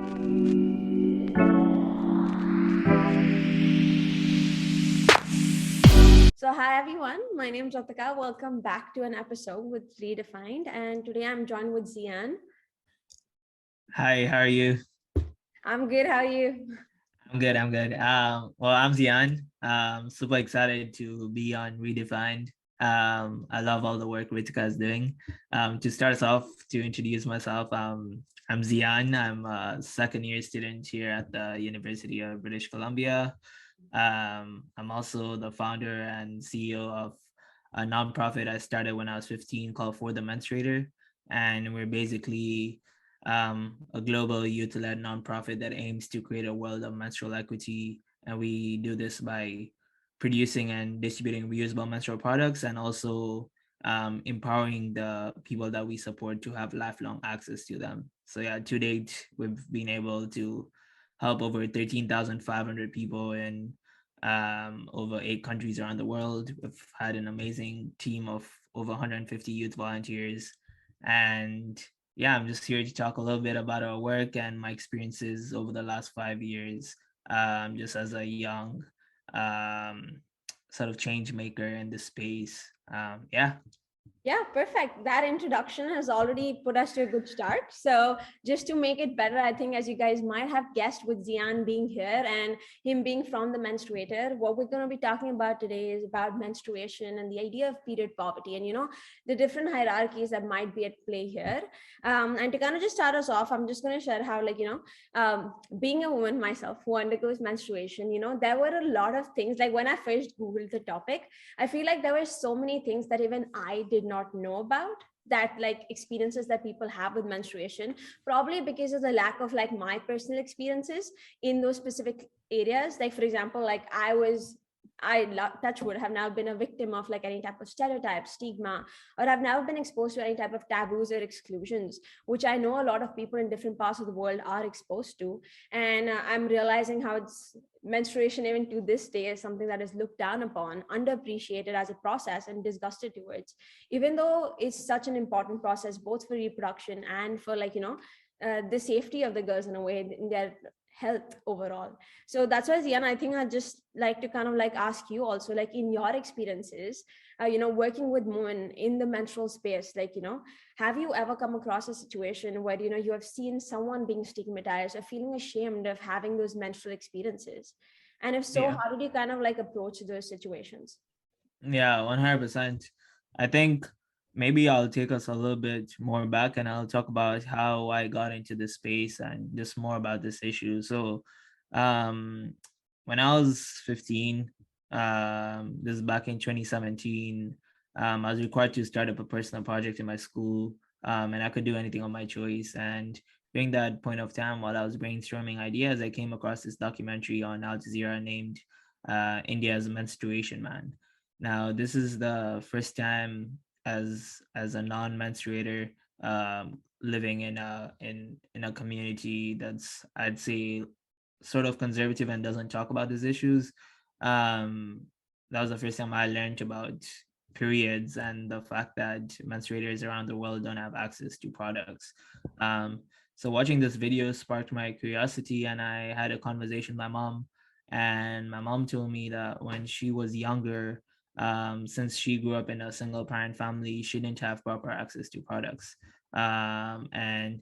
So, hi everyone, my name is Ratika. Welcome back to an episode with Redefined. And today I'm joined with Zian. Hi, how are you? I'm good. How are you? I'm good. I'm good. Well, I'm Zian. Super excited to be on Redefined. I love all the work Ritika is doing. To start us off, to introduce myself, I'm Zian. I'm a second year student here at the University of British Columbia. I'm also the founder and CEO of a nonprofit I started when I was 15 called For the Menstruator. And we're basically a global youth-led nonprofit that aims to create a world of menstrual equity. And we do this by producing and distributing reusable menstrual products and also empowering the people that we support to have lifelong access to them. So yeah, to date, we've been able to help over 13,500 people in over 8 countries around the world. We've had an amazing team of over 150 youth volunteers. And yeah, I'm just here to talk a little bit about our work and my experiences over the last 5 years, just as a young um, sort of change maker in the space. Yeah. Yeah, perfect. That introduction has already put us to a good start. So, just to make it better, I think as you guys might have guessed, with Zian being here and him being from the Menstruator, what we're going to be talking about today is about menstruation and the idea of period poverty and, the different hierarchies that might be at play here. And to kind of just start us off, I'm just going to share how, being a woman myself who undergoes menstruation, there were a lot of things. Like when I first Googled the topic, I feel like there were so many things that even I did not know about, that like experiences that people have with menstruation, probably because of the lack of like my personal experiences in those specific areas. Like for example, like touch wood, have now been a victim of like any type of stereotype, stigma, or I've never been exposed to any type of taboos or exclusions, which I know a lot of people in different parts of the world are exposed to. And I'm realizing how it's menstruation even to this day is something that is looked down upon, underappreciated as a process, and disgusted towards, even though it's such an important process both for reproduction and for the safety of the girls in a way, in their health overall. So that's why, Zian, I think I'd just like to kind of like ask you also, like in your experiences, working with women in the menstrual space, have you ever come across a situation where you have seen someone being stigmatized or feeling ashamed of having those menstrual experiences? And if so, Yeah. how did you kind of like approach those situations? Yeah, 100%. I think maybe I'll take us a little bit more back and I'll talk about how I got into this space and just more about this issue. So, um, when I was 15, this is back in 2017, I was required to start up a personal project in my school, and I could do anything on my choice. And during that point of time, while I was brainstorming ideas, I came across this documentary on Al Jazeera named India's Menstruation Man. Now, this is the first time as a non-menstruator living in a community that's, I'd say, sort of conservative and doesn't talk about these issues. Um, that was the first time I learned about periods and the fact that menstruators around the world don't have access to products. Um, so watching this video sparked my curiosity, and I had a conversation with my mom. And my mom told me that when she was younger, since she grew up in a single parent family, she didn't have proper access to products. And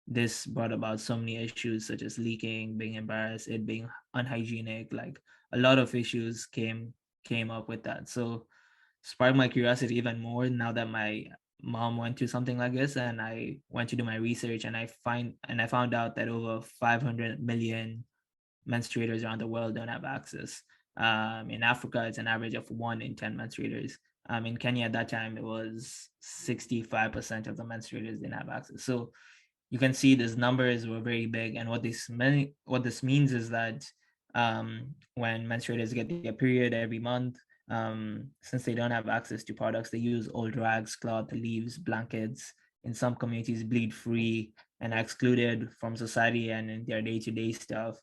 this brought about so many issues such as leaking, being embarrassed, it being unhygienic. Like a lot of issues came up with that. So sparked my curiosity even more now that my mom went through something like this, and I went to do my research, and I found out that over 500 million menstruators around the world don't have access. In Africa, it's an average of 1 in 10 menstruators. In Kenya at that time, it was 65% of the menstruators didn't have access. So you can see these numbers were very big, and what this means is that when menstruators get their period every month, since they don't have access to products, they use old rags, cloth, leaves, blankets. In some communities, bleed free and are excluded from society and in their day-to-day stuff,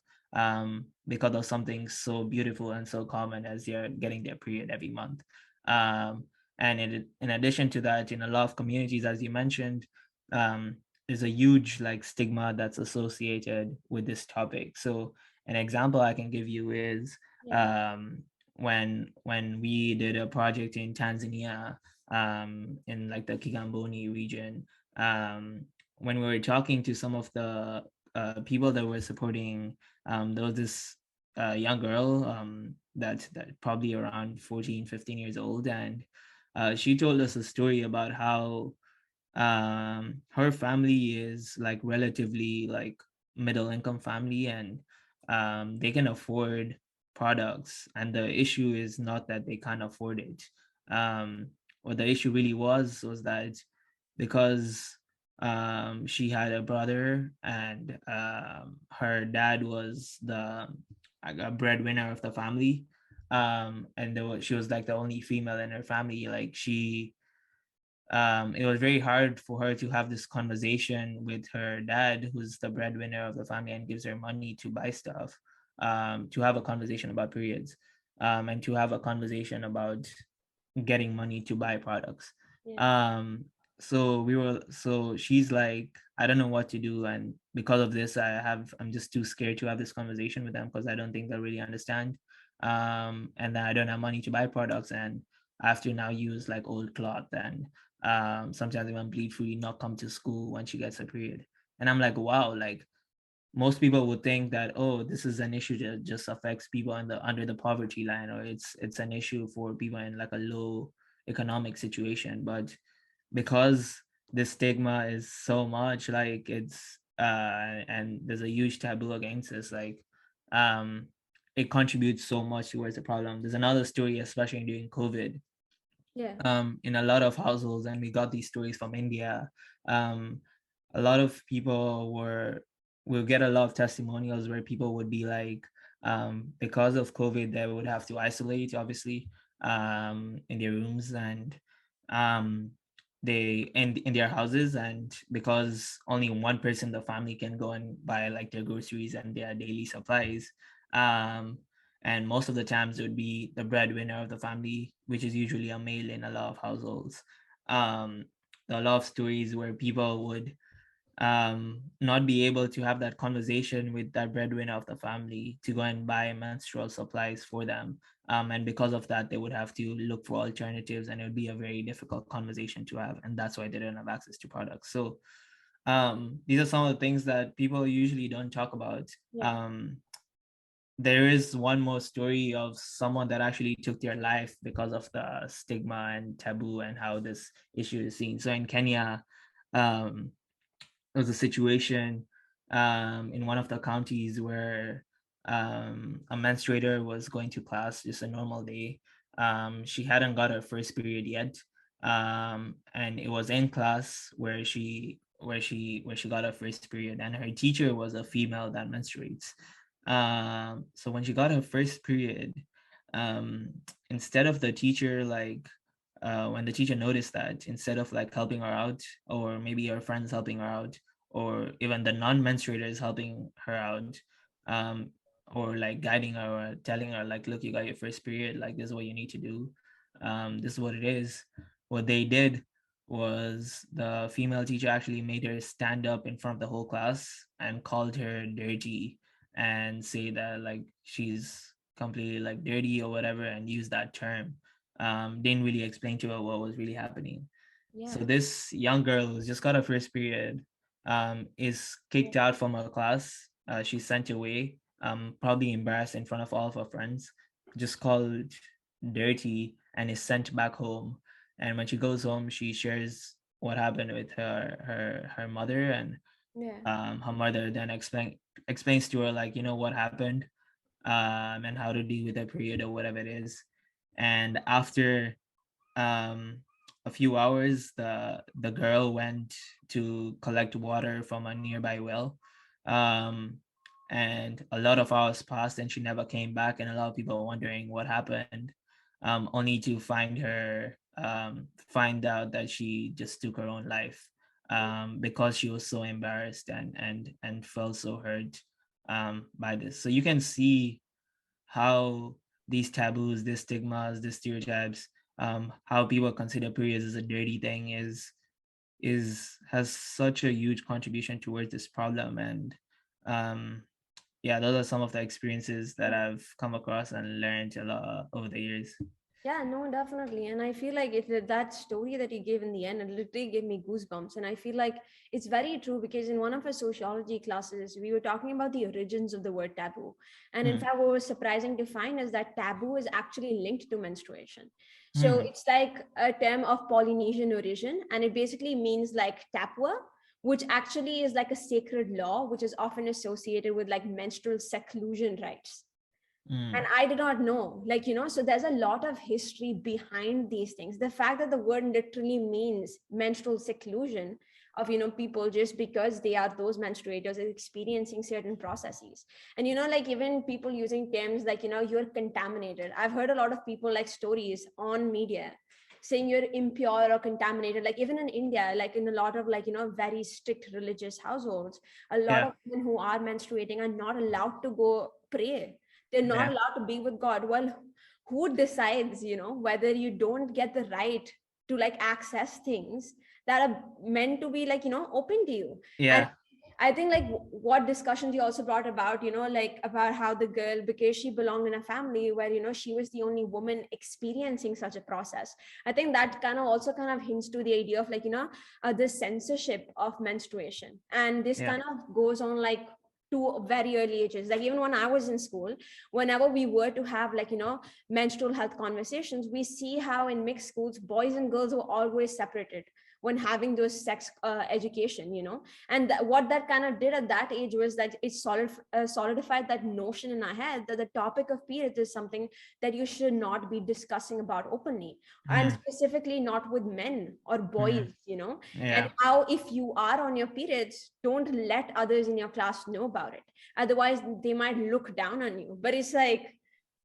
because of something so beautiful and so common as they're getting their period every month. And in addition to that, in a lot of communities, as you mentioned, um, there's a huge like stigma that's associated with this topic. So an example I can give you is Yeah. um, when we did a project in Tanzania, in like the Kigamboni region, when we were talking to some of the people that were supporting, there was this young girl that probably around 14, 15 years old, and she told us a story about how her family is like relatively like middle income family, and they can afford products, and the issue is not that they can't afford it. um what the issue really was that because she had a brother, and her dad was the like a breadwinner of the family, and she was like the only female in her family. Like she it was very hard for her to have this conversation with her dad, who's the breadwinner of the family and gives her money to buy stuff, to have a conversation about periods, and to have a conversation about getting money to buy products. Yeah. Um, so she's like, I don't know what to do, and because of this, I'm just too scared to have this conversation with them because I don't think they'll really understand. And then I don't have money to buy products, and I have to now use like old cloth, and sometimes even bleed free, not come to school when she gets a period. And I'm like, wow, like most people would think that, oh, this is an issue that just affects people under the poverty line, or it's an issue for people in like a low economic situation. But because the stigma is so much, like it's and there's a huge taboo against this, like um it contributes so much towards the problem. There's another story, especially during COVID, Yeah. in a lot of households, and we got these stories from India. um a lot of people will get a lot of testimonials where people would be like, because of COVID they would have to isolate, obviously, in their rooms, and um they in their houses, and because only one person in the family can go and buy like their groceries and their daily supplies, um and most of the times it would be the breadwinner of the family, which is usually a male in a lot of households. um there are a lot of stories where people would not be able to have that conversation with that breadwinner of the family to go and buy menstrual supplies for them, and because of that they would have to look for alternatives, and it would be a very difficult conversation to have, and that's why they don't have access to products. So these are some of the things that people usually don't talk about. Yeah. There is one more story of someone that actually took their life because of the stigma and taboo and how this issue is seen. So in Kenya, um, there was a situation in one of the counties where a menstruator was going to class, just a normal day. She hadn't got her first period yet, and it was in class where she got her first period, and her teacher was a female that menstruates. So when she got her first period, um, instead of the teacher like when the teacher noticed that, instead of like helping her out, or maybe her friends helping her out, or even the non-menstruators helping her out, um, or like guiding her or telling her like, look, you got your first period, like this is what you need to do, this is what it is. What they did was the female teacher actually made her stand up in front of the whole class and called her dirty, and say that like she's completely like dirty or whatever, and use that term. Didn't really explain to her what was really happening. So Yeah. this young girl who's just got her first period is kicked out from her class. She's sent away, probably embarrassed in front of all of her friends, just called dirty, and is sent back home. And when she goes home, she shares what happened with her mother, and Yeah. her mother then explains to her like, what happened, and how to deal with her period or whatever it is. And after um, a few hours, the girl went to collect water from a nearby well, um, and a lot of hours passed, and she never came back. And a lot of people were wondering what happened, only to find out that she just took her own life, because she was so embarrassed and felt so hurt by this. So you can see how these taboos, these stigmas, these stereotypes, how people consider periods as a dirty thing has such a huge contribution towards this problem. And um yeah, those are some of the experiences that I've come across and learned a lot over the years. Yeah, no, definitely. And I feel like that story that you gave in the end, it literally gave me goosebumps. And I feel like it's very true because in one of our sociology classes, we were talking about the origins of the word taboo. And in Mm, fact, what was surprising to find is that taboo is actually linked to menstruation. So mm, it's like a term of Polynesian origin, and it basically means like tapua, which actually is like a sacred law, which is often associated with like menstrual seclusion rites. And mm, I did not know, like, so there's a lot of history behind these things. The fact that the word literally means menstrual seclusion of, people just because they are those menstruators is experiencing certain processes. And like even people using terms like, you're contaminated. I've heard a lot of people like stories on media saying you're impure or contaminated. Like even in India, like in a lot of like, very strict religious households, a lot yeah, of women who are menstruating are not allowed to go pray. They're not yeah, allowed to be with God. Well, who decides, whether you don't get the right to like access things that are meant to be like, open to you? And yeah, I think like what discussions you also brought about, like about how the girl, because she belonged in a family where, she was the only woman experiencing such a process. I think that kind of also kind of hints to the idea of like, the censorship of menstruation. And this yeah, kind of goes on like to very early ages. Like even when I was in school, whenever we were to have like, menstrual health conversations, we see how in mixed schools, boys and girls were always separated when having those sex education, and what that kind of did at that age was that it solidified that notion in our head that the topic of periods is something that you should not be discussing about openly, and mm, specifically not with men or mm, boys, and yeah, how if you are on your periods, don't let others in your class know about it, otherwise they might look down on you. But it's like,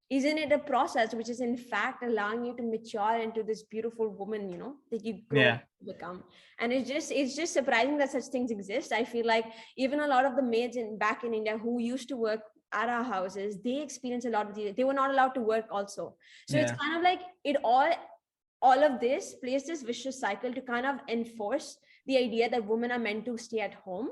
isn't it a process which is in fact allowing you to mature into this beautiful woman, that you grow yeah, to become? And it's just surprising that such things exist. I feel like even a lot of the maids in back in India who used to work at our houses, they experience a lot of these. They were not allowed to work also. So it's yeah, kind of like all of this plays this vicious cycle to kind of enforce the idea that women are meant to stay at home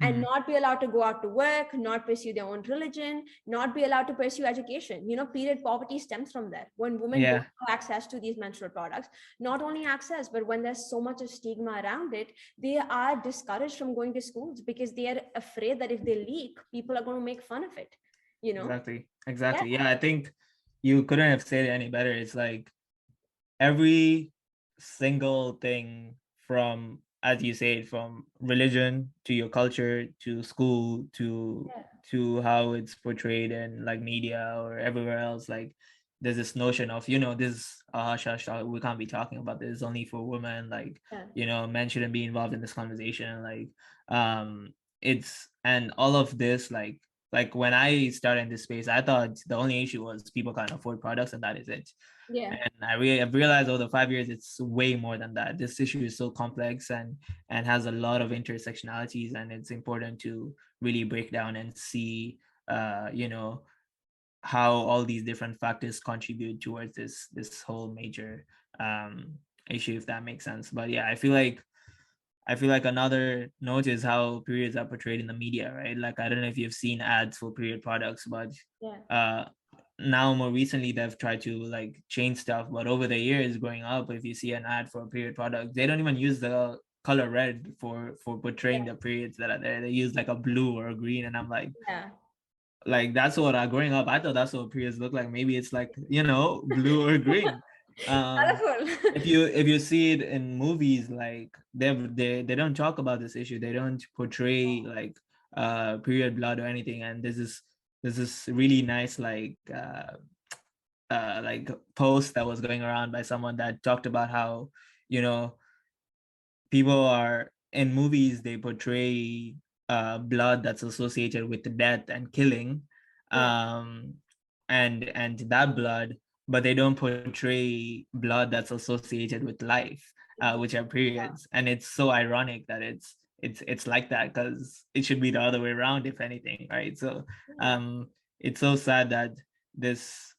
and mm, not be allowed to go out to work, not pursue their own religion, not be allowed to pursue education. Period poverty stems from that. When women don't yeah, have access to these menstrual products, not only access, but when there's so much of stigma around it, they are discouraged from going to schools because they are afraid that if they leak, people are going to make fun of it, you know? exactly, Yeah, exactly. Yeah, I think you couldn't have said it any better. It's like every single thing, from, as you say, from religion to your culture to school yeah, to how it's portrayed in like media or everywhere else, like there's this notion of, this hush hush, we can't be talking about this, only for women, like, yeah, men shouldn't be involved in this conversation, like, it's, and all of this, like when I started in this space, I thought the only issue was people can't afford products and that is it. yeah. And I've realized over the 5 years it's way more than that. This issue is so complex and has a lot of intersectionalities, and it's important to really break down and see, how all these different factors contribute towards this whole major um issue, if that makes sense. But yeah, I feel like another note is how periods are portrayed in the media, right? Like, I don't know if you've seen ads for period products, but Yeah. uh now more recently they've tried to like change stuff. But over the years growing up, if you see an ad for a period product, they don't even use the color red for portraying the periods that are there. They use like a blue or a green, and I'm Yeah. like that's what growing up I thought that's what periods look like. Maybe it's like, blue or green. um Colorful. if you see it in movies, like they don't talk about this issue. They don't portray like period blood or anything. And this is really nice, like post that was going around by someone that talked about how, you know people are in movies, they portray blood that's associated with death and killing, Yeah. um and that blood, but they don't portray blood that's associated with life, which are periods. And it's so ironic that it's like that, because it should be the other way around, if anything, right? So Yeah. um it's so sad that this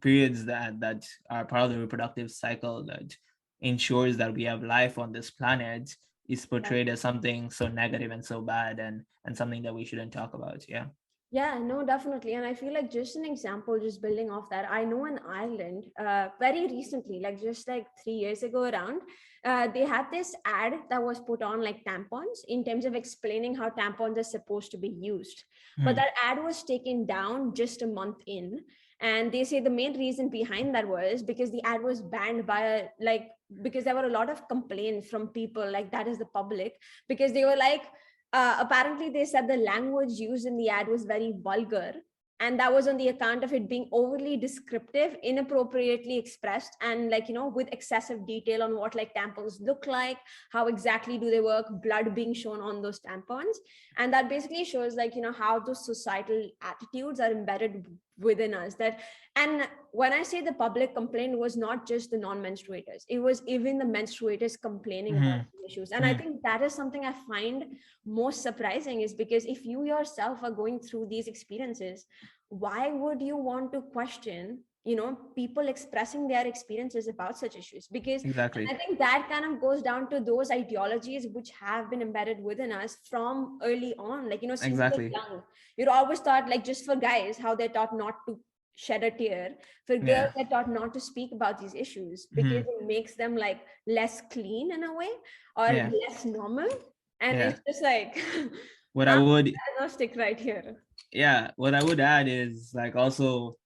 periods that are part of the reproductive cycle that ensures that we have life on this planet, is portrayed as something so negative and so bad, and something that we shouldn't talk about. Yeah. Yeah, no, definitely. And I feel like just an example, just building off that, I know in Ireland, very recently, like just like 3 years ago around, they had this ad that was put on like tampons in terms of explaining how tampons are supposed to be used. But Hmm. that ad was taken down just a month in. And they say the main reason behind that was because the ad was banned by like, because there were a lot of complaints from people, like that is the public, because they were like, apparently they said the language used in the ad was very vulgar, and that was on the account of it being overly descriptive, inappropriately expressed, and like, you know, with excessive detail on what like tampons look like, how exactly do they work, blood being shown on those tampons. And that basically shows like, you know, how those societal attitudes are embedded within us. That, and when I say the public complaint, was not just the non-menstruators, it was even the menstruators complaining about Hmm. the issues. And I Hmm. think that is something I find most surprising, is because if you yourself are going through these experiences, why would you want to question, you know, people expressing their experiences about such issues? Because Exactly. I think that kind of goes down to those ideologies which have been embedded within us from early on, like, you know, since we're Exactly. young. You're always taught, like, just for guys, how they're taught not to shed a tear. For girls, Yeah. they're taught not to speak about these issues because Hmm. it makes them like less clean in a way, or Yeah. less normal. And Yeah. it's just like, What I I'm would agnostic right here. Yeah, what I would add is like also,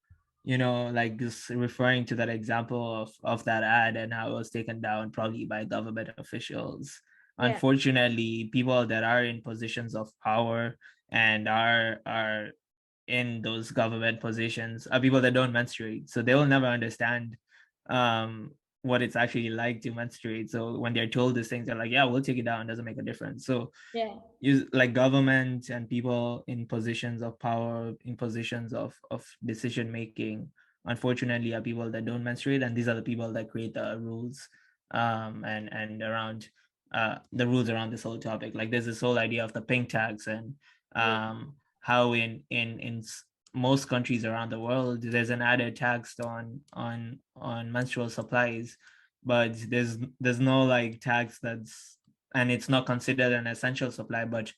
like just referring to that example of that ad and how it was taken down probably by government officials. Yeah, Unfortunately, people that are in positions of power and are in those government positions are people that don't menstruate, so they will never understand um what it's actually like to menstruate. So when they're told these things, they're like, yeah, we'll take it down, doesn't make a difference. So yeah, you like government and people in positions of power, in positions of decision making, unfortunately are people that don't menstruate, and these are the people that create the rules and around the rules around this whole topic. Like there's this whole idea of the pink tax, and yeah. how in most countries around the world there's an added tax on menstrual supplies, but there's no like tax that's, and it's not considered an essential supply, but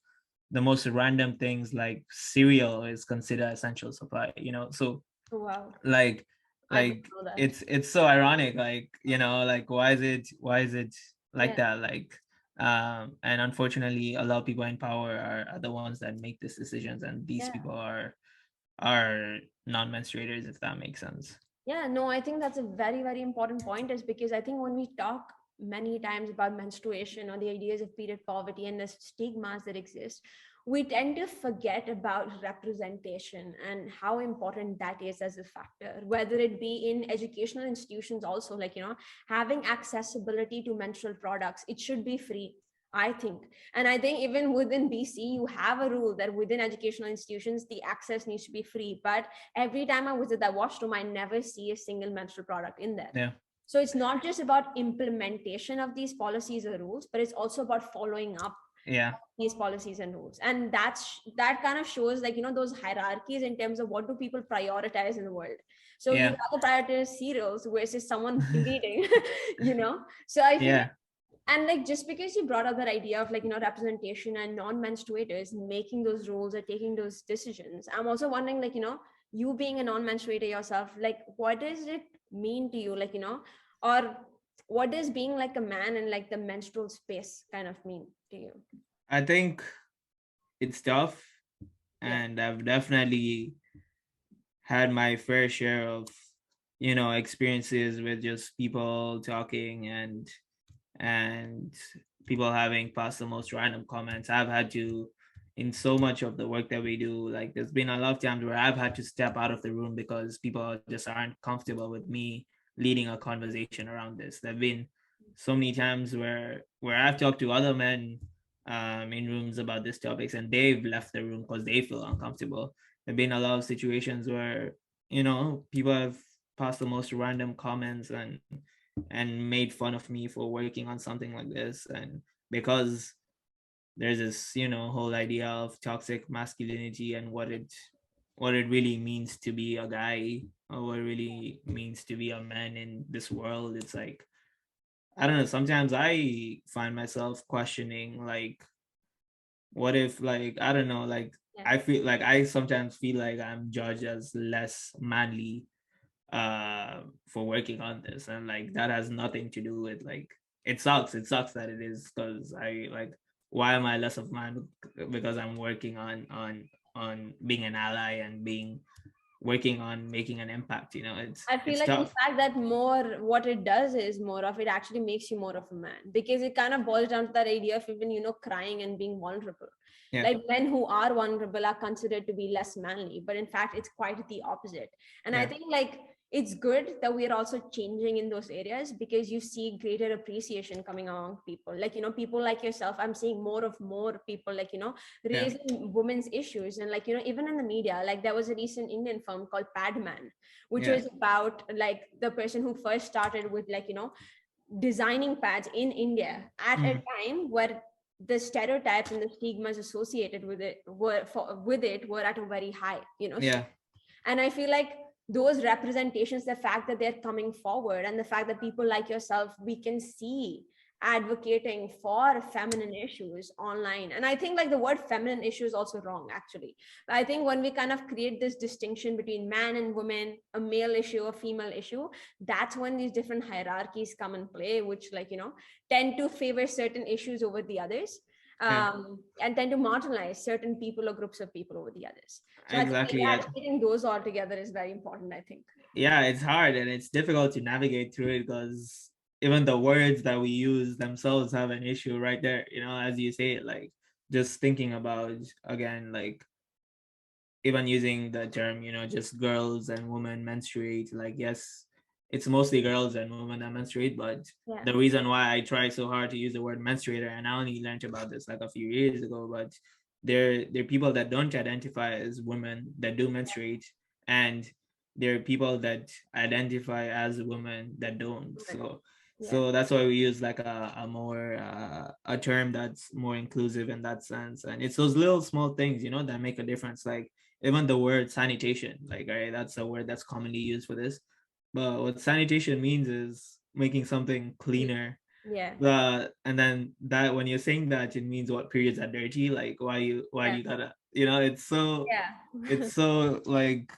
the most random things like cereal is considered essential supply, so Oh, wow. like I didn't like know that. it's so ironic, like like why is it like Yeah, that, like and unfortunately a lot of people in power are the ones that make these decisions, and these yeah. people are non-menstruators, if that makes sense. Yeah, no, I think that's a very, very important point, is because I think when we talk many times about menstruation or the ideas of period poverty and the stigmas that exist, we tend to forget about representation and how important that is as a factor, whether it be in educational institutions also, like, you know, having accessibility to menstrual products, it should be free, I think. And I think even within BC, you have a rule that within educational institutions, the access needs to be free. But every time I visit that washroom, I never see a single menstrual product in there. Yeah. So it's not just about implementation of these policies or rules, but it's also about following up Yeah. these policies and rules. And that kind of shows, like, you know, those hierarchies in terms of what do people prioritize in the world. So you Yeah. rather prioritize cereals versus someone bleeding, you know. So I feel like, Yeah. and like, just because you brought up that idea of, like, you know, representation and non-menstruators making those roles or taking those decisions, I'm also wondering, like, you know, you being a non-menstruator yourself, like, what does it mean to you, like, you know, or what does being like a man in like the menstrual space kind of mean to you? I think it's tough, Yeah, and I've definitely had my fair share of experiences with just people talking and people having passed the most random comments. I've had to, in so much of the work that we do, like there's been a lot of times where I've had to step out of the room because people just aren't comfortable with me leading a conversation around this. There've been so many times where I've talked to other men in rooms about these topics, and they've left the room because they feel uncomfortable. There've been a lot of situations where people have passed the most random comments and made fun of me for working on something like this, and because there's this whole idea of toxic masculinity and what it really means to be a guy, or what it really means to be a man in this world. It's like I don't know, sometimes I find myself questioning, like, what if, like, I don't know, like, Yeah. I feel like I sometimes feel like I'm judged as less manly for working on this, and like that has nothing to do with, like, it sucks that it is, because I like, why am I less of man because I'm working on being an ally and being working on making an impact, I feel it's like in tough. fact that more what it does is more of it actually makes you more of a man, because it kind of boils down to that idea of even crying and being vulnerable. Yeah, Like men who are vulnerable are considered to be less manly, but in fact it's quite the opposite. And I yeah, think like it's good that we are also changing in those areas, because you see greater appreciation coming among people, like people like yourself. I'm seeing more people like yeah, raising women's issues, and like even in the media, like there was a recent Indian film called Padman, which yeah. was about like the person who first started with like designing pads in India at a Mhm. time where the stereotypes and the stigmas associated with it were at a very high Yeah, and I feel like those representations, the fact that they're coming forward and the fact that people like yourself, we can see advocating for feminine issues online. And I think like the word feminine issue is also wrong, actually. But I think when we kind of create this distinction between man and woman, a male issue, a female issue, that's when these different hierarchies come in play, which like, tend to favor certain issues over the others, yeah, and tend to marginalize certain people or groups of people over the others. So I think exactly. Yeah, eradicating those all together is very important, I think. yeah, it's hard and it's difficult to navigate through it, because even the words that we use themselves have an issue right there, as you say it, like, just thinking about, again, like, even using the term, just girls and women menstruate, like, yes, it's mostly girls and women that menstruate, but Yeah. the reason why I try so hard to use the word menstruator, and I only learned about this like a few years ago, but there are people that don't identify as women that do menstruate, and there are people that identify as women that don't. Women. Yeah. So that's why we use like a more a term that's more inclusive in that sense, and it's those little small things, that make a difference. Like, even the word sanitation, like, right, that's a word that's commonly used for this, but what sanitation means is making something cleaner. Yeah. And then that, when you're saying that, it means what periods are dirty, like, why Yeah. you gotta, it's Yeah. so like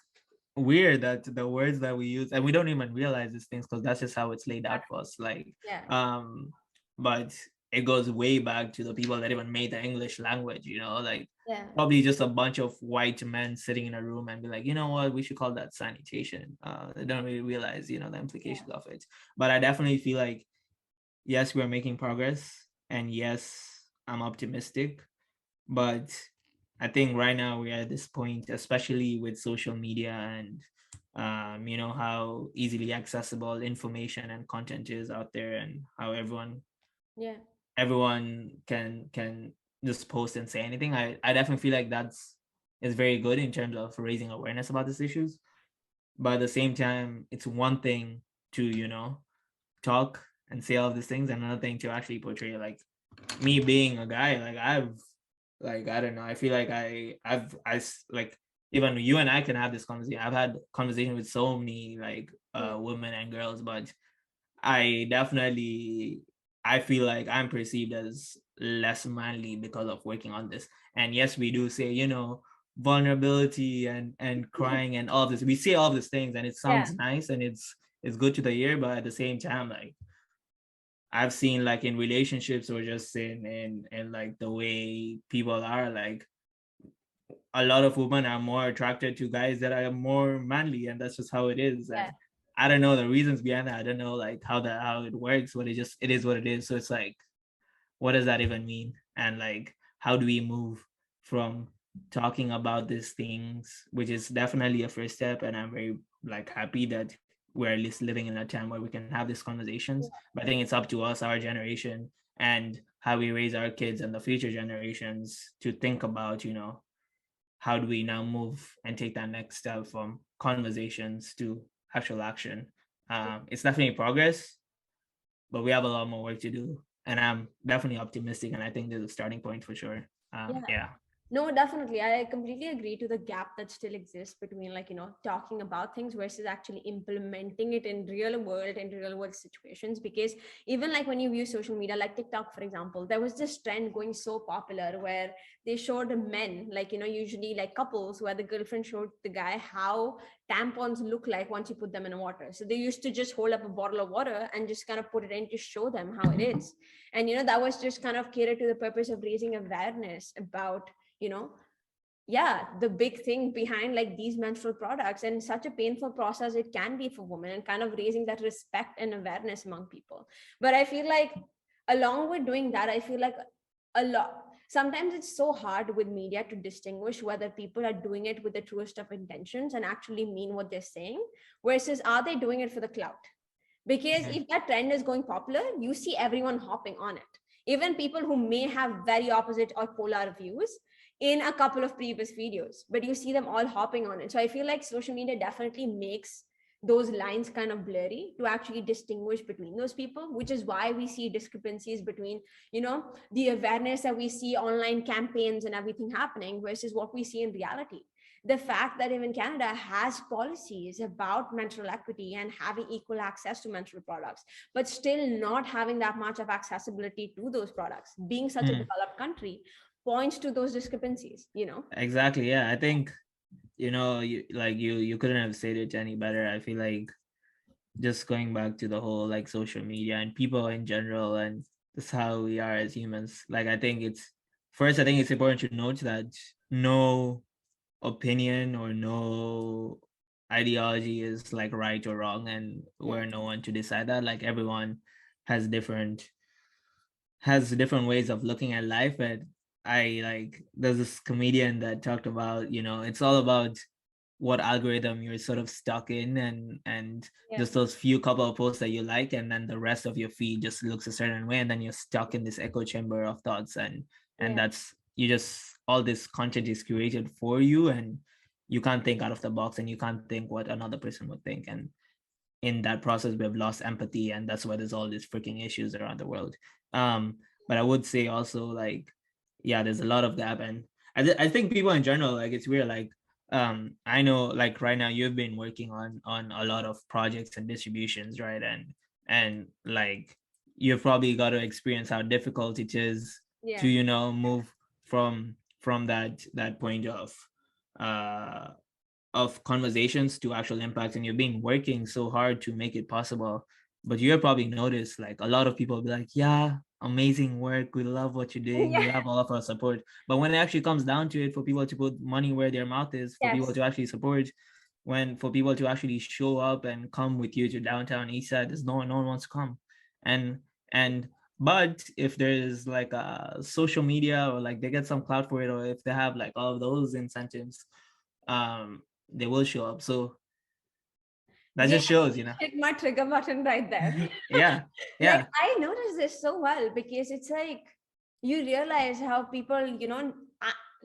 weird that the words that we use, and we don't even realize these things because that's just how it's laid out for Exactly. us, like, Yeah. um but it goes way back to the people that even made the English language, like, Yeah. probably just a bunch of white men sitting in a room and be like, you know what, we should call that sanitation. They don't really realize, the Yeah. implications of it. But I definitely feel like, yes, we're making progress, and yes, I'm optimistic, but I think right now we're at this point, especially with social media and how easily accessible information and content is out there, and how Yeah. everyone can just post and say anything. I definitely feel like that's is very good in terms of raising awareness about these issues. But at the same time, it's one thing to, talk and say all of these things, and another thing to actually portray, like, me being a guy, like, I don't know, I feel like like, even you and I can have this conversation. I've had conversation with so many, like, Yeah. women and girls, but I definitely I feel like I'm perceived as less manly because of working on this. And yes, we do say, vulnerability and crying and all this. We say all these things and it Yeah. sounds nice and it's good to the ear, but at the same time, like, I've seen, like, in relationships, or just in like the way people are, like, a lot of women are more attracted to guys that are more manly, and that's just how it is. Yeah. And I don't know the reasons behind that. I don't know, like, how it works, but it is what it is. So it's like, what does that even mean? And, like, how do we move from talking about these things, which is definitely a first step, and I'm very, like, happy that we're at least living in a time where we can have these conversations. But I think it's up to us, our generation, and how we raise our kids and the future generations to think about, how do we now move and take that next step from conversations to actual action. It's definitely progress, but we have a lot more work to do. And I'm definitely optimistic, and I think there's a starting point for sure. Yeah. Yeah. No, definitely. I completely agree to the gap that still exists between, like, talking about things versus actually implementing it in real world, in real world situations. Because even like when you use social media, like TikTok, for example, there was this trend going so popular where they showed men, like, usually like couples, where the girlfriend showed the guy how tampons look like once you put them in water. So they used to just hold up a bottle of water and just kind of put it in to show them how it is. And, that was just kind of catered to the purpose of raising awareness about, you know yeah, the big thing behind like these menstrual products, and such a painful process it can be for women, and kind of raising that respect and awareness among people. But I feel like along with doing that, I feel like a lot sometimes it's so hard with media to distinguish whether people are doing it with the truest of intentions and actually mean what they're saying, versus are they doing it for the clout. Because Mm. if that trend is going popular, you see everyone hopping on it, even people who may have very opposite or polar views in a couple of previous videos, but you see them all hopping on it. So I feel like social media definitely makes those lines kind of blurry to actually distinguish between those people, which is why we see discrepancies between, the awareness that we see online campaigns and everything happening versus what we see in reality. The fact that even Canada has policies about menstrual equity and having equal access to menstrual products, but still not having that much of accessibility to those products, being such a Mm. developed country, points to those discrepancies. Exactly. Yeah. I think, you couldn't have said it any better. I feel like just going back to the whole like social media and people in general, and that's how we are as humans. Like I think it's important to note that no opinion or no ideology is like right or wrong, and Yeah. we're no one to decide that. Like everyone has different ways of looking at life. And I like there's this comedian that talked about, it's all about what algorithm you're sort of stuck in, and Yeah. just those few couple of posts that you like, and then the rest of your feed just looks a certain way, and then you're stuck in this echo chamber of thoughts. And Yeah. that's you just all this content is curated for you, and you can't think out of the box, and you can't think what another person would think. And in that process we've lost empathy, and that's why there's all these freaking issues around the world. But I would say also, like, yeah, there's a lot of gap. And I think people in general, like, it's weird, like, I know, like, right now you've been working on a lot of projects and distributions, right? And like, you've probably got to experience how difficult it is to, Yeah. move from that point uh of conversations to actual impact, and you've been working so hard to make it possible. But you have probably noticed, like, a lot of people be like, yeah, amazing work, we love what you're doing, you Yeah. have all of our support. But when it actually comes down to it, for people to put money where their mouth is, for people Yes. to actually support, for people to actually show up and come with you to downtown east side, there's no one wants to come. And and but if there's like a social media, or like they get some clout for it, or if they have like all of those incentives, um they will show up. So that Yeah, just shows, you hit my trigger button right there. yeah, Like, yeah, I noticed this so well because it's like you realize how people,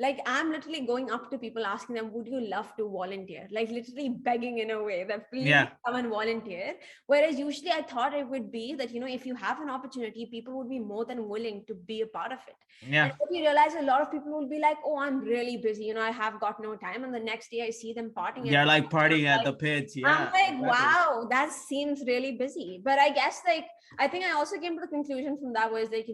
like I'm literally going up to people asking them, would you love to volunteer? Like literally begging in a way that please yeah, come and volunteer. Whereas usually I thought it would be that, if you have an opportunity, people would be more than willing to be a part of it. And yeah. what you realize, a lot of people will be like, oh, I'm really busy, I have got no time. And the next day I see them partying at They're the like beach, and partying I'm at like, the pits. I'm Yeah, like, exactly. wow, that seems really busy. But I guess, like, I think I also came to the conclusion from that was like,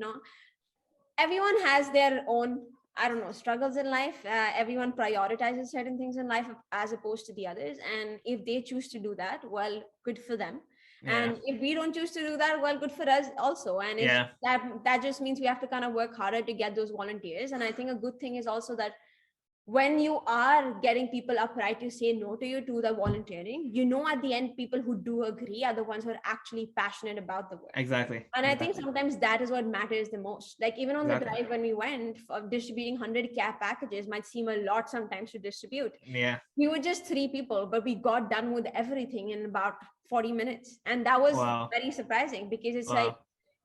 everyone has their own, I don't know, struggles in life. Everyone prioritizes certain things in life as opposed to the others. And if they choose to do that, well, good for them. Yeah, And if we don't choose to do that, well, good for us also. And it's yeah. that just means we have to kind of work harder to get those volunteers. And I think a good thing is also that when you are getting people upright to say no to you to the volunteering, at the end, people who do agree are the ones who are actually passionate about the work. Exactly, And I think exactly, sometimes that is what matters the most. Like even on the exactly. drive when we went, distributing 100 care packages might seem a lot sometimes to distribute. Yeah. We were just three people, but we got done with everything in about 40 minutes. And that was Wow, very surprising because it's like wow.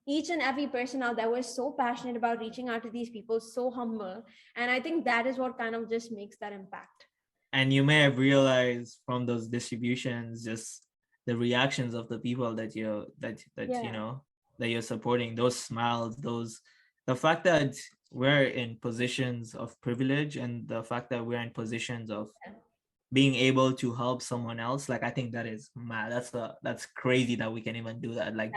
each and every person out there was so passionate about reaching out to these people, so humble. And I think that is what kind of just makes that impact. And you may have realized from those distributions just the reactions of the people that Yeah. that you're supporting, those smiles, those the fact that we're in positions of privilege, and the fact that we're in positions of being able to help someone else, like I think that is mad. That's crazy that we can even do that. Like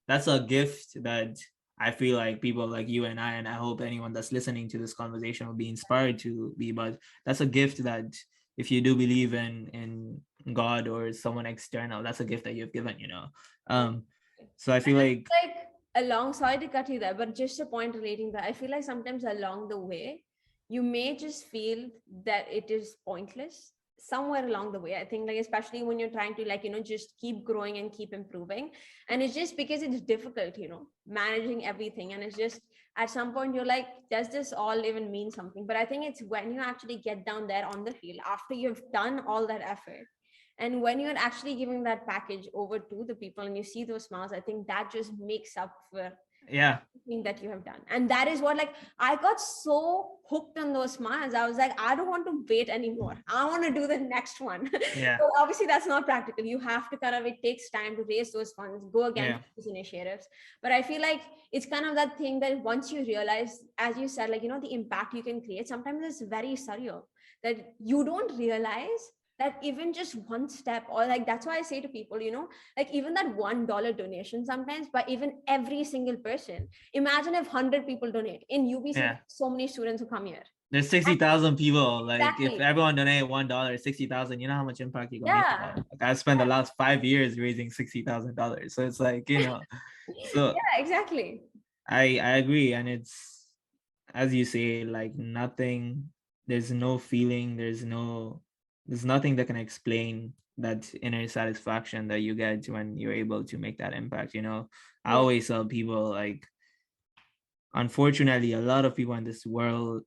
that's a gift that I feel like people like you and I hope anyone that's listening to this conversation will be inspired to be. But that's a gift that if you do believe in God or someone external, that's a gift that you've given, you know. um so I feel like, Like along, sorry to cut you there, but just a point relating that I feel like sometimes along the way, you may just feel that it is pointless somewhere along the way. I think like especially when you're trying to like, just keep growing and keep improving. And it's just because it's difficult, managing everything. And it's just at some point you're like, does this all even mean something? But I think it's when you actually get down there on the field after you've done all that effort, and when you're actually giving that package over to the people and you see those smiles, I think that just makes up for yeah, everything that you have done. And that is what, like, I got so hooked on those smiles. I was like, I don't want to wait anymore. I want to do the next one. yeah, So obviously that's not practical. You have to kind of, it takes time to raise those funds, go against yeah, these initiatives. But I feel like it's kind of that thing that once you realize, as you said, like, the impact you can create, sometimes it's very surreal that you don't realize that even just one step, or like that's why I say to people, like even that $1 donation sometimes, but even every single person, imagine if 100 people donate in UBC. yeah. So many students who come here. There's 60,000 people. Like if Exactly. everyone donate $1, 60,000. You know how much impact you can make with Yeah. that. Like I spent the last 5 years raising $60,000. So it's like, you know. So Yeah, exactly. I agree, and it's, as you say, like nothing. There's no feeling. There's nothing that can explain that inner satisfaction that you get when you're able to make that impact. You know, I Yeah. always tell people like, unfortunately, a lot of people in this world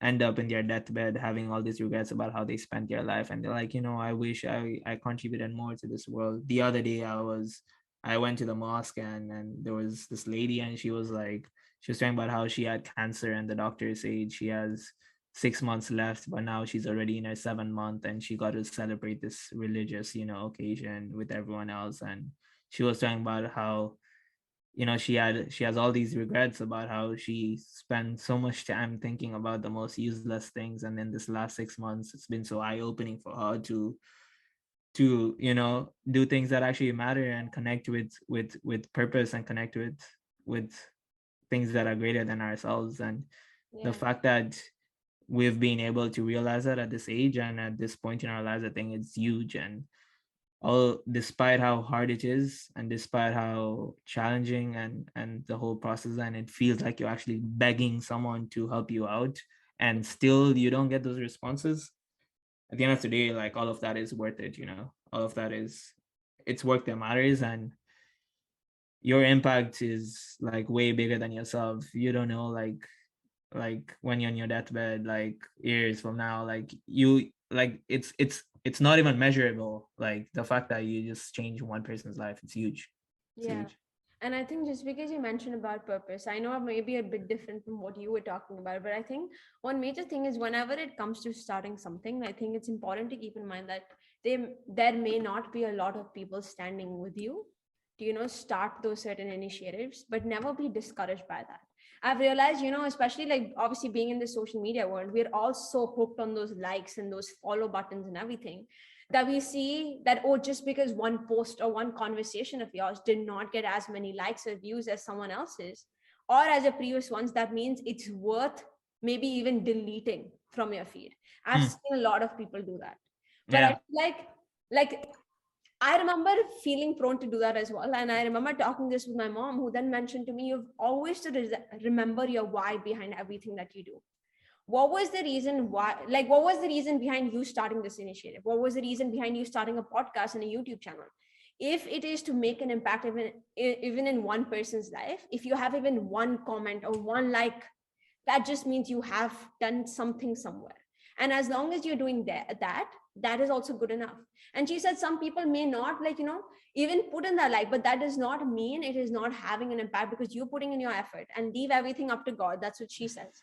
end up in their deathbed having all these regrets about how they spent their life, and they're like, you know, I wish I contributed more to this world. The other day, I went to the mosque, and there was this lady, and she was like, she was talking about how she had cancer, and the doctor said she has 6 months left, but now she's already in her 7th month, and she got to celebrate this religious, you know, occasion with everyone else. And she was talking about how, you know, she has all these regrets about how she spent so much time thinking about the most useless things, and then this last 6 months it's been so eye-opening for her to you know, do things that actually matter and connect with purpose, and connect with things that are greater than ourselves. And the Yeah. fact that we've been able to realize that at this age and at this point in our lives, I think it's huge. And all, despite how hard it is, and despite how challenging and the whole process, and it feels like you're actually begging someone to help you out, and still you don't get those responses, at the end of the day, like all of that is worth it, you know. All of that is, it's work that matters, and your impact is like way bigger than yourself. You don't know, like when you're on your deathbed, like years from now, like you, like it's not even measurable. Like the fact that you just change one person's life, it's huge. It's Yeah. huge. And I think just because you mentioned about purpose, I know it may be a bit different from what you were talking about, but I think one major thing is whenever it comes to starting something, I think it's important to keep in mind that there may not be a lot of people standing with you to, start those certain initiatives, but never be discouraged by that. I've realized, especially like obviously being in the social media world, we're all so hooked on those likes and those follow buttons and everything, that we see that, oh, just because one post or one conversation of yours did not get as many likes or views as someone else's or as a previous ones, that means it's worth maybe even deleting from your feed. I've Mm, seen a lot of people do that. But I yeah. feel like I remember feeling prone to do that as well. And I remember talking this with my mom, who then mentioned to me, you've always to remember your why behind everything that you do. What was the reason why, like what was the reason behind you starting this initiative? What was the reason behind you starting a podcast and a YouTube channel? If it is to make an impact even in one person's life, if you have even one comment or one like, that just means you have done something somewhere. And as long as you're doing that is also good enough. And she said some people may not, like, even put in that like, but that does not mean it is not having an impact, because you're putting in your effort, and leave everything up to God. That's what she says,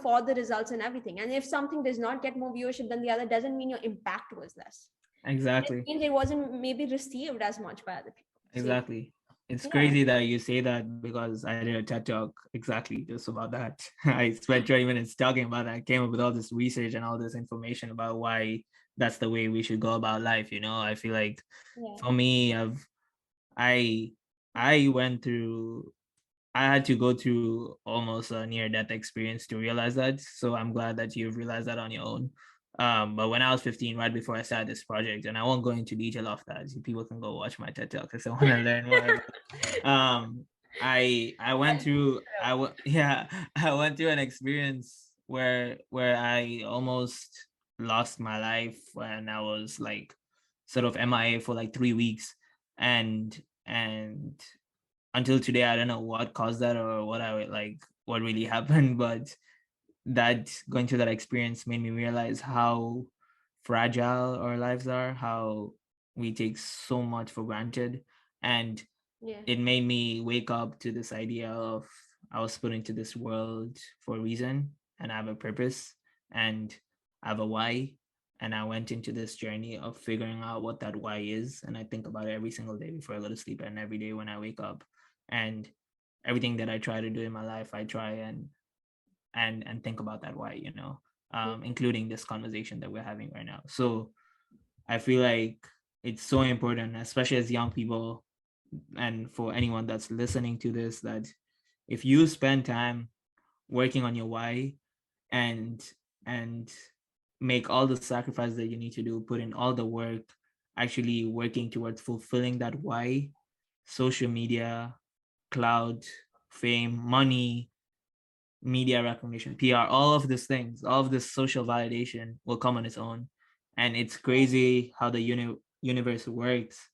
for the results and everything. And if something does not get more viewership than the other, doesn't mean your impact was less. It Exactly. means it wasn't maybe received as much by other people. So Exactly. It's Yeah. crazy that you say that because I did a TED talk exactly just about that. I spent 20 minutes talking about that. I came up with all this research and all this information about why that's the way we should go about life. I feel like Yeah. for me, I I went through I had to go through almost a near death experience to realize that. So I'm glad that you've realized that on your own. But when I was 15, right before I started this project, and I won't go into detail of that, so people can go watch my TED talk if they want to learn more. um I went through yeah, I went through an experience where I almost lost my life when I was like sort of MIA for like 3 weeks. And until today I don't know what caused that or what really happened, but that going through that experience made me realize how fragile our lives are, how we take so much for granted. And Yeah. it made me wake up to this idea of I was put into this world for a reason, and I have a purpose, and I have a why. And I went into this journey of figuring out what that why is. And I think about it every single day before I go to sleep and every day when I wake up. And everything that I try to do in my life, I try and think about that why, Yeah. including this conversation that we're having right now. So I feel like it's so important, especially as young people, and for anyone that's listening to this, that if you spend time working on your why and and make all the sacrifices that you need to do, put in all the work, actually working towards fulfilling that why, social media, cloud, fame, money, media recognition, PR, all of these things, all of this social validation will come on its own. And it's crazy how the universe works,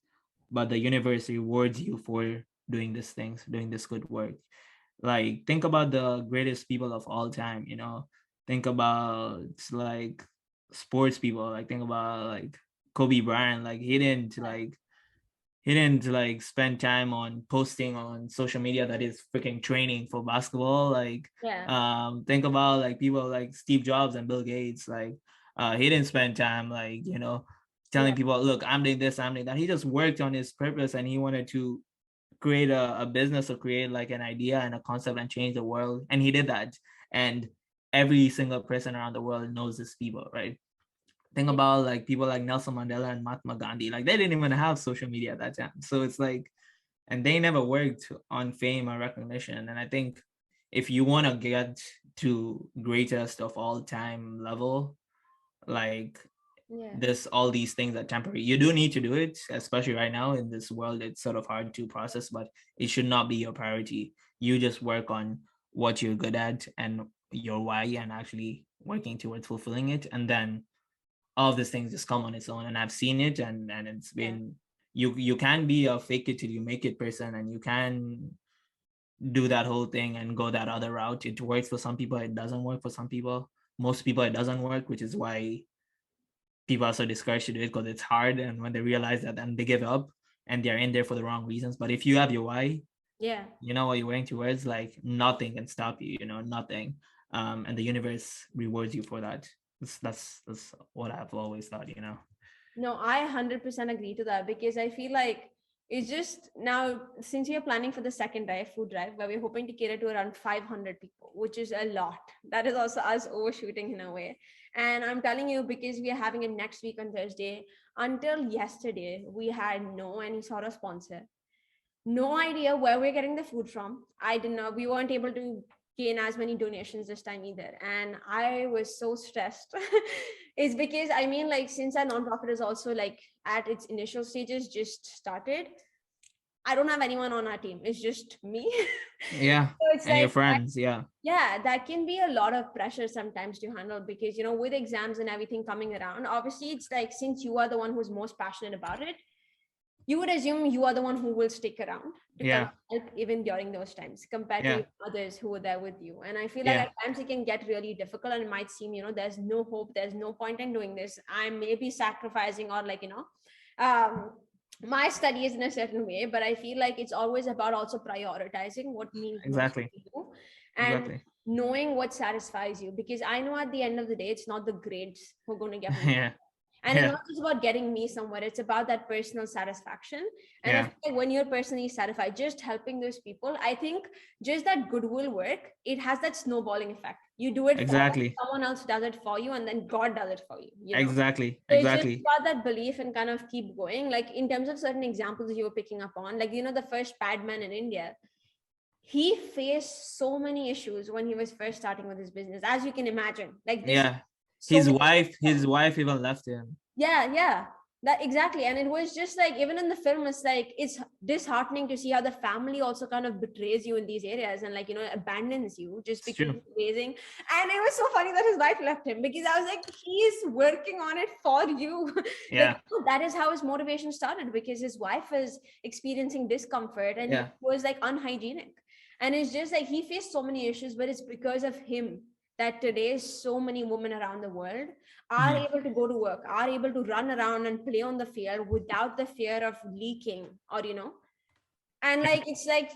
but the universe rewards you for doing these things, doing this good work. Like, think about the greatest people of all time, think about like sports people, like think about like Kobe Bryant. Like he didn't spend time on posting on social media that is freaking training for basketball. Like, Yeah. think about like people like Steve Jobs and Bill Gates. Like, he didn't spend time like Yeah. telling people, look, I'm doing this, I'm doing that. He just worked on his purpose, and he wanted to create a business or create like an idea and a concept and change the world, and he did that. And every single person around the world knows these people, right? Think Yeah. about like people like Nelson Mandela and Mahatma Gandhi. Like, they didn't even have social media at that time. So it's like, and they never worked on fame or recognition. And I think if you want to get to greatest of all time level, like, Yeah. this all these things are temporary. You do need to do it, especially right now in this world. It's sort of hard to process, but it should not be your priority. You just work on what you're good at and your why, and actually working towards fulfilling it. And then all of these things just come on its own. And I've seen it, and it's Yeah. been, you can be a fake it till you make it person, and you can do that whole thing and go that other route. It works for some people, it doesn't work for some people. Most people it doesn't work, which is why people are so discouraged to do it, because it's hard. And when they realize that, then they give up, and they're in there for the wrong reasons. But if you have your why, Yeah. you know what you're working towards, like, nothing can stop you, nothing. And the universe rewards you for that. That's what I've always thought. No, I 100% agree to that, because I feel like it's just now, since we are planning for the second drive, food drive, where we're hoping to cater to around 500 people, which is a lot. That is also us overshooting in a way. And I'm telling you, because we are having it next week on Thursday, until yesterday, we had no any sort of sponsor, no idea where we're getting the food from. I didn't know. We weren't able to gain as many donations this time either. And I was so stressed. It's because, I mean, like, since our nonprofit is also like at its initial stages, just started, I don't have anyone on our team. It's just me. Yeah, So it's and your like, friends. Yeah, yeah, that can be a lot of pressure sometimes to handle, because, with exams and everything coming around, obviously, it's like, since you are the one who's most passionate about it, you would assume you are the one who will stick around to come yeah, help even during those times, compared to yeah, others who were there with you. And I feel like yeah. at times it can get really difficult, and it might seem, there's no hope, there's no point in doing this. I may be sacrificing, or like, um, my studies in a certain way, but I feel like it's always about also prioritizing what means most Exactly, to you, and exactly. knowing what satisfies you. Because I know at the end of the day, it's not the grades who are going to get me, Yeah, And it's not just about getting me somewhere, it's about that personal satisfaction. And I Yeah. feel like when you're personally satisfied just helping those people, I think just that goodwill work, it has that snowballing effect. You do it for them, Exactly. someone else does it for you, and then God does it for you, you know. Exactly. So it's just Exactly. about that belief and kind of keep going. Like in terms of certain examples you were picking up on, like, you know, the first padman in India, he faced so many issues when he was first starting with his business, as you can imagine. Like this, Yeah. so many. His wife even left him. Yeah, that exactly. And it was just like, even in the film, it's like, it's disheartening to see how the family also kind of betrays you in these areas and, like, you know, abandons you just It's because true. he's raising. And it was so funny that his wife left him, because I was like, he's working on it for you. Like, Yeah. that is how his motivation started, because his wife was experiencing discomfort and he Yeah. was like unhygienic. And it's just like he faced so many issues, but it's because of him that today so many women around the world are Mhm. able to go to work, are able to run around and play on the field without the fear of leaking, or, you know. And Yeah. like, it's like,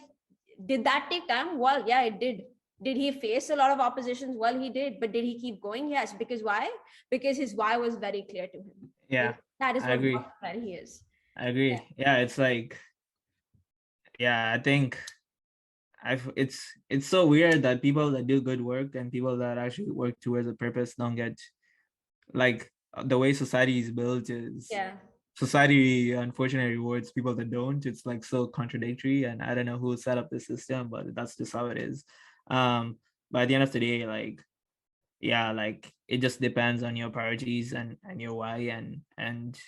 did that take time? Well, yeah, it did. Did he face a lot of oppositions? Well, he did. But did he keep going? Yes. Because why? Because his why was very clear to him. And Yeah. that is I what agree. he is. I agree. Yeah, it's like, yeah, I think it's so weird that people that do good work and people that actually work towards a purpose don't get, like, the way society is built is, Yeah. society unfortunately rewards people that don't. It's like so contradictory, and I don't know who set up the system, but that's just how it is. But at the end of the day, like, yeah, like, it just depends on your priorities and your why, and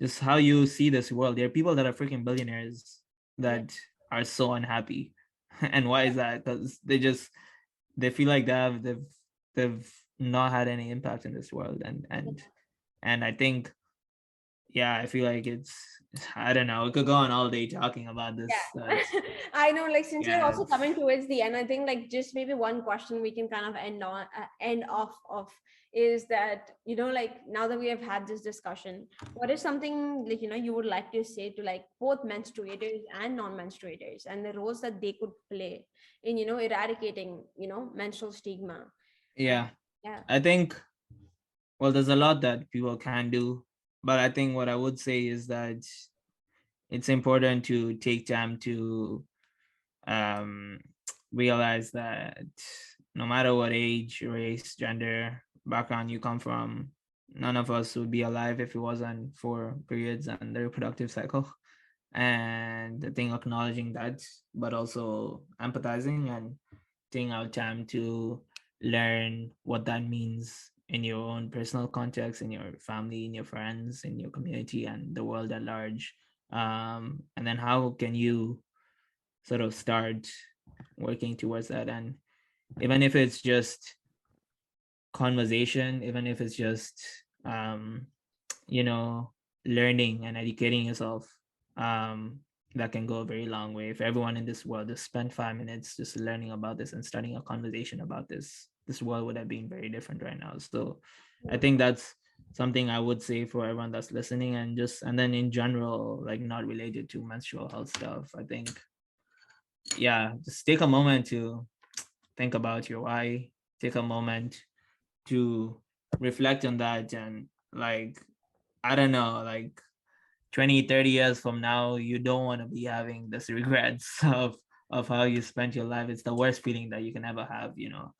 just how you see this world. There are people that are freaking billionaires Yeah. that are so unhappy. And why is that? Because they feel like they've not had any impact in this world. And I think, yeah, I feel like it's, I don't know, we could go on all day talking about this. Yeah. I know, like, since we're Yeah, also coming towards the end, I think, like, just maybe one question we can kind of end off of is that, you know, like, now that we have had this discussion, what is something, like, you know, you would like to say to, like, both menstruators and non-menstruators, and the roles that they could play in, you know, eradicating, you know, menstrual stigma. And yeah. yeah. I think, well, there's a lot that people can do, but I think what I would say is that it's important to take time to um, realize that no matter what age, race, gender, background you come from, none of us would be alive if it wasn't for periods and the reproductive cycle. And I think acknowledging that, but also empathizing and taking out time to learn what that means in your own personal context, in your family, in your friends, in your community, and the world at large. And then how can you sort of start working towards that? And even if it's just conversation, even if it's just um, you know, learning and educating yourself, um, that can go a very long way. If everyone in this world just spent 5 minutes just learning about this and starting a conversation about this world would have been very different right now. So I Yeah. think that's something I would say for everyone that's listening. And then in general, like, not related to menstrual health stuff, I think, yeah, just take a moment to think about your why, take a moment to reflect on that, and, like, I don't know, like, 20, 30 years from now, you don't want to be having this regrets of how you spent your life. It's the worst feeling that you can ever have, you know.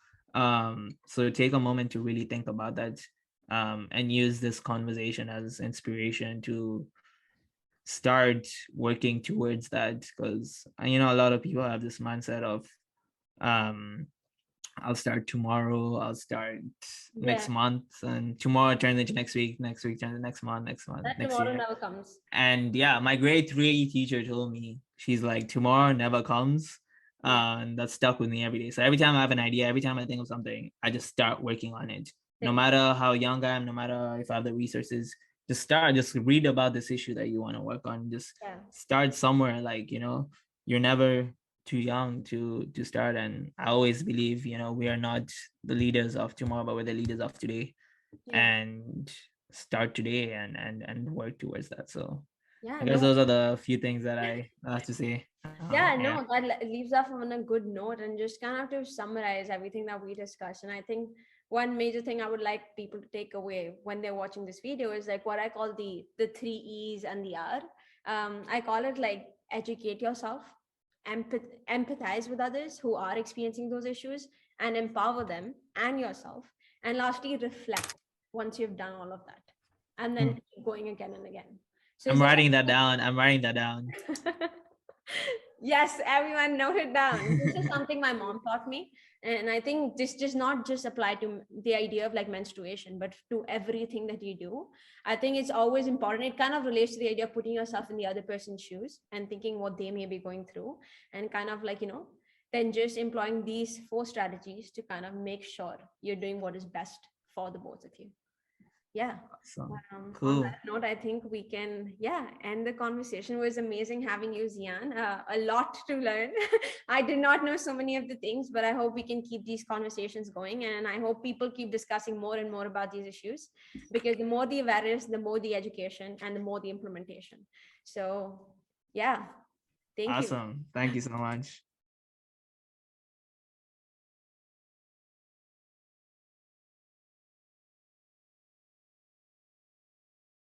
So take a moment to really think about that, and use this conversation as inspiration to start working towards that. Because, you know, a lot of people have this mindset of, um I'll start tomorrow, I'll start Yeah. next month, and tomorrow turns into next week turns into next month, That next tomorrow year. never comes. And yeah, my grade 3 teacher told me, she's like, tomorrow never comes. Yeah. And that stuck with me every day. So every time I have an idea, every time I think of something, I just start working on it. No Same. matter how young I am, no matter if I have the resources, just read about this issue that you want to work on. Just Yeah. start somewhere. Like, you know, you're never too young to start. And I always believe, you know, we are not the leaders of tomorrow, but we're the leaders of today. Yeah. And start today and work towards that. So Yeah. I guess No. those are the few things that I have to say. Yeah, Yeah. no, that leaves off on a good note, and just kind of to summarize everything that we discussed. And I think one major thing I would like people to take away when they're watching this video is like what I call the three E's and the R. I call it like educate yourself, empathize with others who are experiencing those issues, and empower them and yourself. And lastly, reflect once you've done all of that, and then Hmm. keep going again and again. So is I'm there writing that down. I'm writing that down. yes, everyone note it down. This is something my mom taught me. And I think this does not just apply to the idea of like menstruation, but to everything that you do. I think it's always important. It kind of relates to the idea of putting yourself in the other person's shoes and thinking what they may be going through, and kind of like, then just employing these four strategies to kind of make sure you're doing what is best for the both of you. Yeah. Awesome. On Cool. that note, I think we can, end the conversation. It was amazing having you, Zian. A lot to learn. I did not know so many of the things, but I hope we can keep these conversations going. And I hope people keep discussing more and more about these issues, because the more the awareness, the more the education, and the more the implementation. So, yeah, thank you. Awesome. Thank you so much.